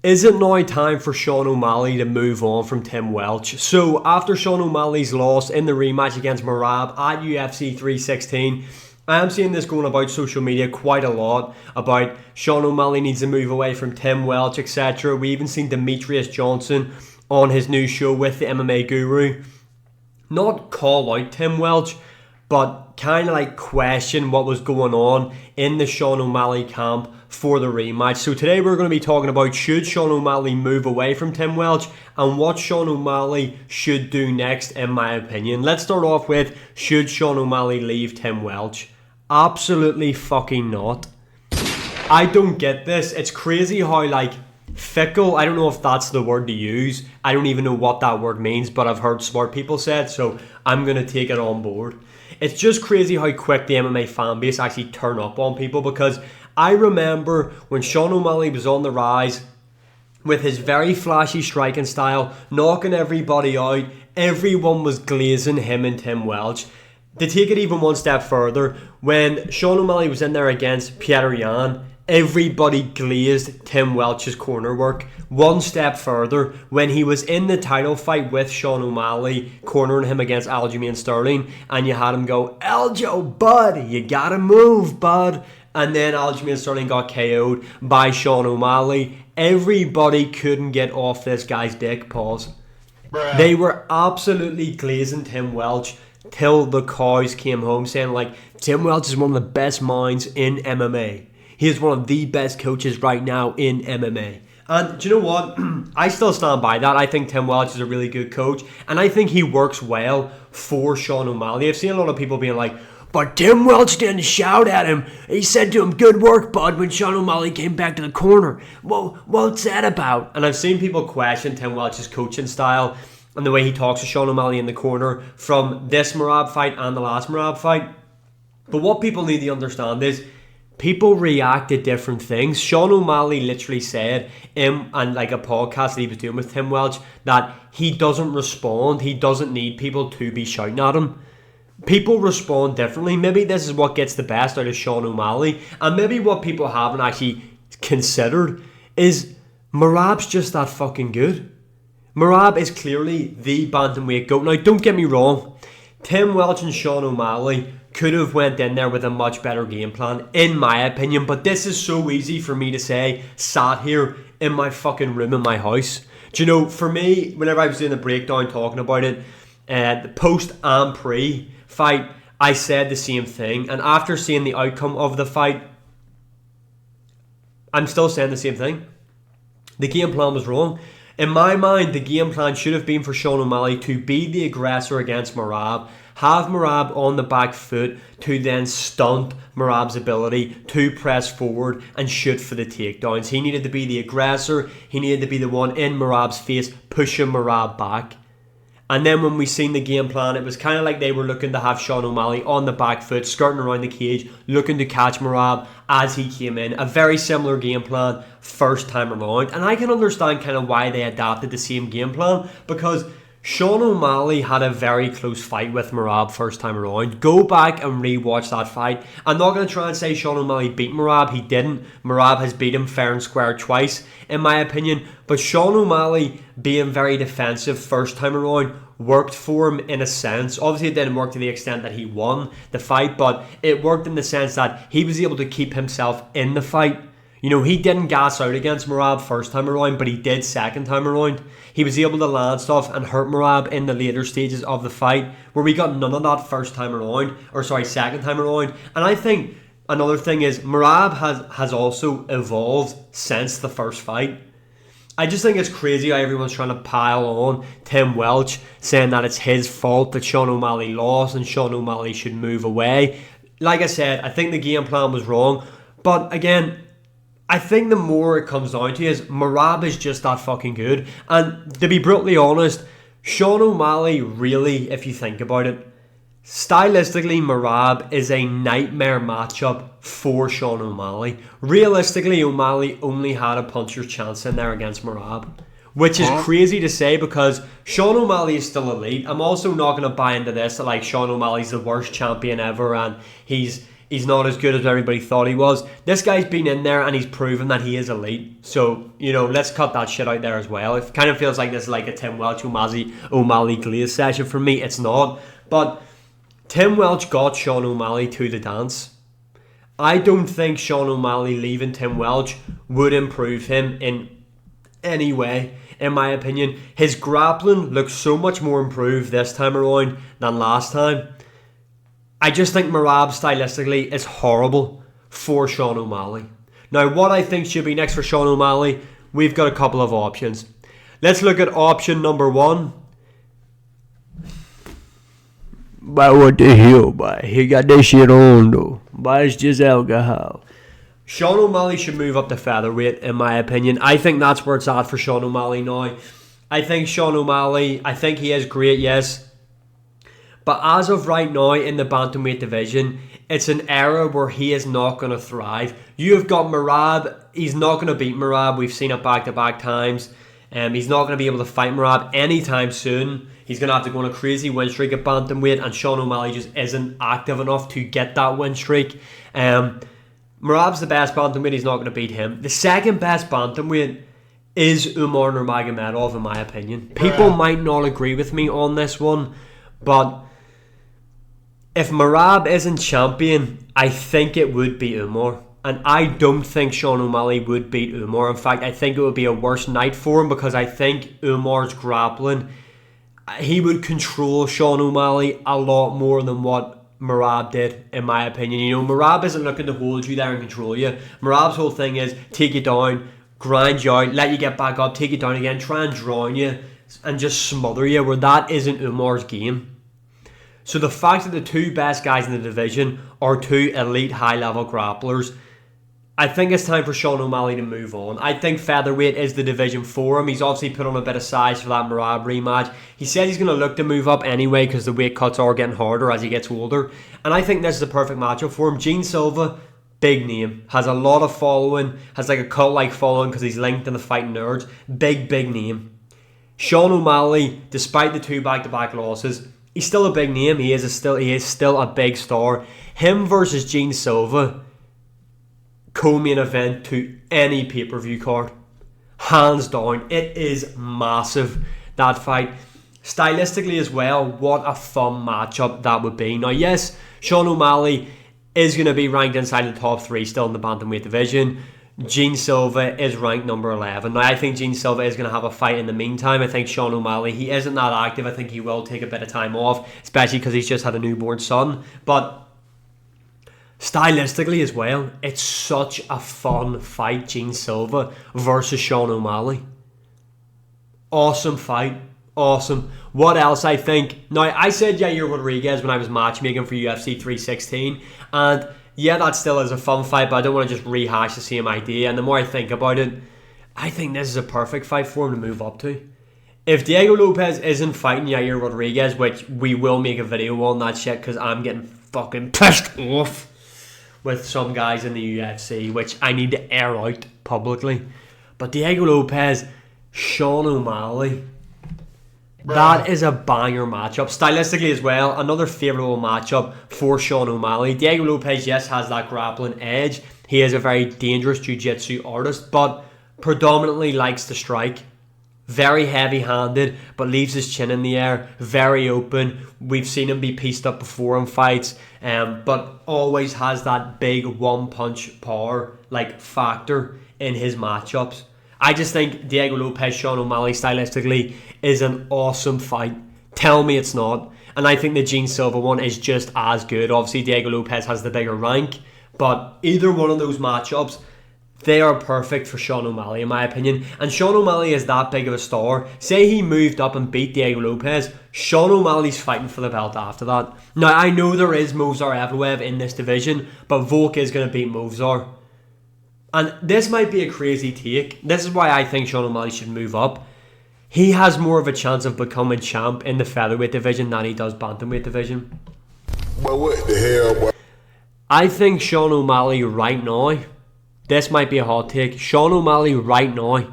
Is it now time for Sean O'Malley to move on from Tim Welch? So after Sean O'Malley's loss in the rematch against Merab at UFC 316, I am seeing this going about social media quite a lot about Sean O'Malley needs to move away from Tim Welch, etc. We even seen Demetrius Johnson on his new show with the MMA Guru not call out Tim Welch, but kind of like question what was going on in the Sean O'Malley camp for the rematch. So today we're going to be talking about should Sean O'Malley move away from Tim Welch and what Sean O'Malley should do next in my opinion. Let's start off with should Sean O'Malley leave Tim Welch? Absolutely fucking not. I don't get this. It's crazy how fickle, I don't know if that's the word to use. I don't even know what that word means, but I've heard smart people say it, so I'm going to take it on board. It's just crazy how quick the MMA fan base actually turn up on people, because I remember when Sean O'Malley was on the rise with his very flashy striking style, knocking everybody out, everyone was glazing him and Tim Welch. To take it even one step further, when Sean O'Malley was in there against Petr Yan, everybody glazed Tim Welch's corner work. One step further, when he was in the title fight with Sean O'Malley, cornering him against Aljamain Sterling, and you had him go, Aljo, bud, you gotta move, bud. And then Aljamain Sterling got KO'd by Sean O'Malley. Everybody couldn't get off this guy's dick, pause. Bruh. They were absolutely glazing Tim Welch till the cows came home, saying Tim Welch is one of the best minds in MMA. He is one of the best coaches right now in MMA. And do you know what? I still stand by that. I think Tim Welch is a really good coach, and I think he works well for Sean O'Malley. I've seen a lot of people being like, but Tim Welch didn't shout at him. He said to him, good work, bud, when Sean O'Malley came back to the corner. Well, what's that about? And I've seen people question Tim Welch's coaching style and the way he talks to Sean O'Malley in the corner from this Merab fight and the last Merab fight. But what people need to understand is people react to different things. Sean O'Malley literally said in a podcast that he was doing with Tim Welch that he doesn't respond. He doesn't need people to be shouting at him. People respond differently. Maybe this is what gets the best out of Sean O'Malley. And maybe what people haven't actually considered is Merab's just that fucking good. Merab is clearly the bantamweight GOAT. Now, don't get me wrong. Tim Welch and Sean O'Malley could have went in there with a much better game plan, in my opinion. But this is so easy for me to say, sat here in my fucking room in my house. Do you know, for me, whenever I was doing the breakdown talking about it, the post and pre fight, I said the same thing. And after seeing the outcome of the fight, I'm still saying the same thing. The game plan was wrong. In my mind, the game plan should have been for Sean O'Malley to be the aggressor against Merab, have Merab on the back foot to then stunt Merab's ability to press forward and shoot for the takedowns. He needed to be the aggressor. He needed to be the one in Merab's face, pushing Merab back. And then when we seen the game plan, it was kind of like they were looking to have Sean O'Malley on the back foot, skirting around the cage, looking to catch Merab as he came in. A very similar game plan first time around. And I can understand kind of why they adapted the same game plan, because Sean O'Malley had a very close fight with Merab first time around. Go back and rewatch that fight. I'm not going to try and say Sean O'Malley beat Merab. He didn't. Merab has beat him fair and square twice, in my opinion. But Sean O'Malley being very defensive first time around worked for him in a sense. Obviously it didn't work to the extent that he won the fight, but it worked in the sense that he was able to keep himself in the fight. You know, he didn't gas out against Merab first time around, but he did second time around. He was able to land stuff and hurt Merab in the later stages of the fight, where we got none of that second time around. And I think another thing is Merab has also evolved since the first fight. I just think it's crazy how everyone's trying to pile on Tim Welch, saying that it's his fault that Sean O'Malley lost and Sean O'Malley should move away. Like I said, I think the game plan was wrong. But again, I think the more it comes down to is Merab is just that fucking good. And to be brutally honest, Sean O'Malley really, if you think about it, stylistically, Merab is a nightmare matchup for Sean O'Malley. Realistically, O'Malley only had a puncher's chance in there against Merab, which is crazy to say because Sean O'Malley is still elite. I'm also not going to buy into this that Sean O'Malley's the worst champion ever and he's he's not as good as everybody thought he was. This guy's been in there and he's proven that he is elite. So, let's cut that shit out there as well. It kind of feels like this is like a Tim Welch O'Malley Glaze session for me. It's not. But Tim Welch got Sean O'Malley to the dance. I don't think Sean O'Malley leaving Tim Welch would improve him in any way, in my opinion. His grappling looks so much more improved this time around than last time. I just think Merab stylistically is horrible for Sean O'Malley. Now, what I think should be next for Sean O'Malley, we've got a couple of options. Let's look at option number 1. But what the hell, boy? He got this shit on, though. But it's just alcohol. Sean O'Malley should move up to featherweight, in my opinion. I think that's where it's at for Sean O'Malley now. I think Sean O'Malley, I think he is great, yes. But as of right now in the bantamweight division, it's an era where he is not going to thrive. You have got Merab. He's not going to beat Merab. We've seen it back-to-back times. He's not going to be able to fight Merab anytime soon. He's going to have to go on a crazy win streak at bantamweight, and Sean O'Malley just isn't active enough to get that win streak. Merab's the best bantamweight. He's not going to beat him. The second best bantamweight is Umar Nurmagomedov, in my opinion. People might not agree with me on this one, but if Merab isn't champion, I think it would be Umar. And I don't think Sean O'Malley would beat Umar. In fact, I think it would be a worse night for him, because I think Umar's grappling, he would control Sean O'Malley a lot more than what Merab did, in my opinion. Merab isn't looking to hold you there and control you. Merab's whole thing is take you down, grind you out, let you get back up, take you down again, try and drown you, and just smother you, where that isn't Umar's game. So the fact that the two best guys in the division are two elite high-level grapplers, I think it's time for Sean O'Malley to move on. I think featherweight is the division for him. He's obviously put on a bit of size for that Merab rematch. He said he's going to look to move up anyway, because the weight cuts are getting harder as he gets older. And I think this is a perfect matchup for him. Gene Silva, big name, has a lot of following, has like a cult-like following because he's linked in the Fighting Nerds. Big name. Sean O'Malley, despite the 2 back-to-back losses, he's still a big name. He is still a big star. Him versus Gene Silva, co-main event to any pay-per-view card, hands down. It is massive, that fight. Stylistically as well, what a fun matchup that would be. Now, yes, Sean O'Malley is going to be ranked inside the top 3 still in the bantamweight division. Gene Silva is ranked number 11. Now, I think Gene Silva is going to have a fight in the meantime. I think Sean O'Malley, he isn't that active. I think he will take a bit of time off, especially because he's just had a newborn son. But stylistically as well, it's such a fun fight, Gene Silva versus Sean O'Malley. Awesome fight. Awesome. What else I think? Now, I said Yair Rodriguez when I was matchmaking for UFC 316, and yeah, that still is a fun fight, but I don't want to just rehash the same idea. And the more I think about it, I think this is a perfect fight for him to move up to. If Diego Lopez isn't fighting Yair Rodriguez, which we will make a video on that shit, because I'm getting fucking pissed off with some guys in the UFC, which I need to air out publicly. But Diego Lopez, Sean O'Malley, that is a banger matchup. Stylistically as well, another favourable matchup for Sean O'Malley. Diego Lopez, yes, has that grappling edge. He is a very dangerous jiu-jitsu artist, but predominantly likes to strike. Very heavy-handed, but leaves his chin in the air. Very open. We've seen him be pieced up before in fights, but always has that big one-punch power factor in his matchups. I just think Diego Lopez, Sean O'Malley stylistically is an awesome fight. Tell me it's not. And I think the Gene Silva one is just as good. Obviously, Diego Lopez has the bigger rank, but either one of those matchups, they are perfect for Sean O'Malley, in my opinion. And Sean O'Malley is that big of a star. Say he moved up and beat Diego Lopez, Sean O'Malley's fighting for the belt after that. Now, I know there is Movsar Evloev in this division, but Volk is going to beat Movsar. And this might be a crazy take. This is why I think Sean O'Malley should move up. He has more of a chance of becoming champ in the featherweight division than he does bantamweight division. But what the hell, boy? I think Sean O'Malley right now, this might be a hot take, Sean O'Malley right now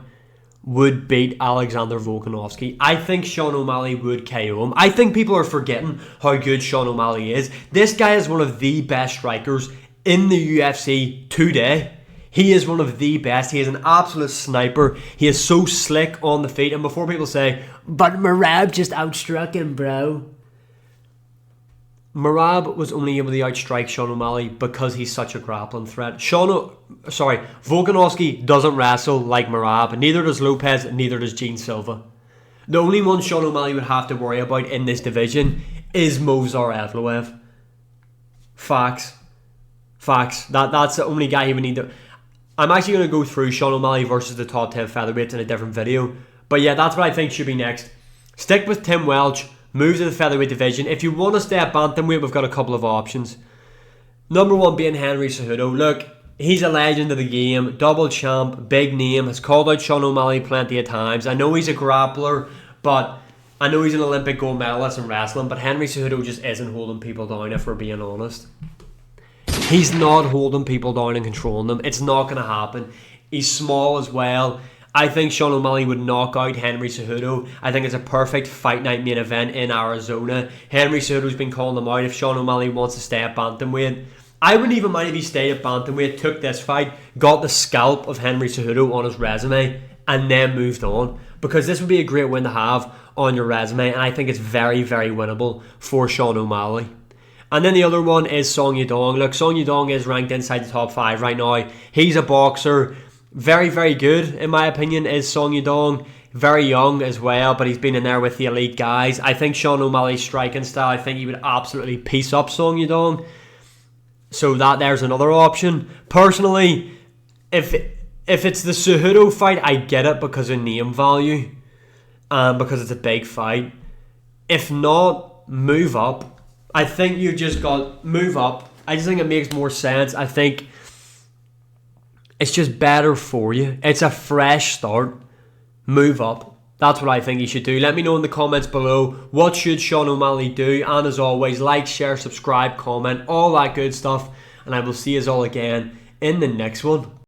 would beat Alexander Volkanovski. I think Sean O'Malley would KO him. I think people are forgetting how good Sean O'Malley is. This guy is one of the best strikers in the UFC today. He is one of the best. He is an absolute sniper. He is so slick on the feet. And before people say, but Merab just outstruck him, bro. Merab was only able to outstrike Sean O'Malley because he's such a grappling threat. Volkanovski doesn't wrestle like Merab. Neither does Lopez, neither does Gene Silva. The only one Sean O'Malley would have to worry about in this division is Movsar Evloev. Facts. That's the only guy he would need to... I'm actually going to go through Sean O'Malley versus the top 10 featherweights in a different video. But yeah, that's what I think should be next. Stick with Tim Welch. Move to the featherweight division. If you want to stay at bantamweight, we've got a couple of options. Number one being Henry Cejudo. Look, he's a legend of the game. Double champ, big name. Has called out Sean O'Malley plenty of times. I know he's a grappler, but I know he's an Olympic gold medalist in wrestling. But Henry Cejudo just isn't holding people down, if we're being honest. He's not holding people down and controlling them. It's not going to happen. He's small as well. I think Sean O'Malley would knock out Henry Cejudo. I think it's a perfect fight night main event in Arizona. Henry Cejudo's been calling them out if Sean O'Malley wants to stay at bantamweight. I wouldn't even mind if he stayed at bantamweight, took this fight, got the scalp of Henry Cejudo on his resume, and then moved on. Because this would be a great win to have on your resume, and I think it's very, very winnable for Sean O'Malley. And then the other one is Song Yadong. Look, Song Yadong is ranked inside the top 5 right now. He's a boxer. Very, very good, in my opinion, is Song Yadong. Very young as well, but he's been in there with the elite guys. I think Sean O'Malley's striking style, I think he would absolutely piece up Song Yadong. So there's another option. Personally, if it's the Cejudo fight, I get it because of name value. Because it's a big fight. If not, move up. I think you just got move up. I just think it makes more sense. I think it's just better for you. It's a fresh start. Move up. That's what I think you should do. Let me know in the comments below. What should Sean O'Malley do? And as always, like, share, subscribe, comment, all that good stuff. And I will see you all again in the next one.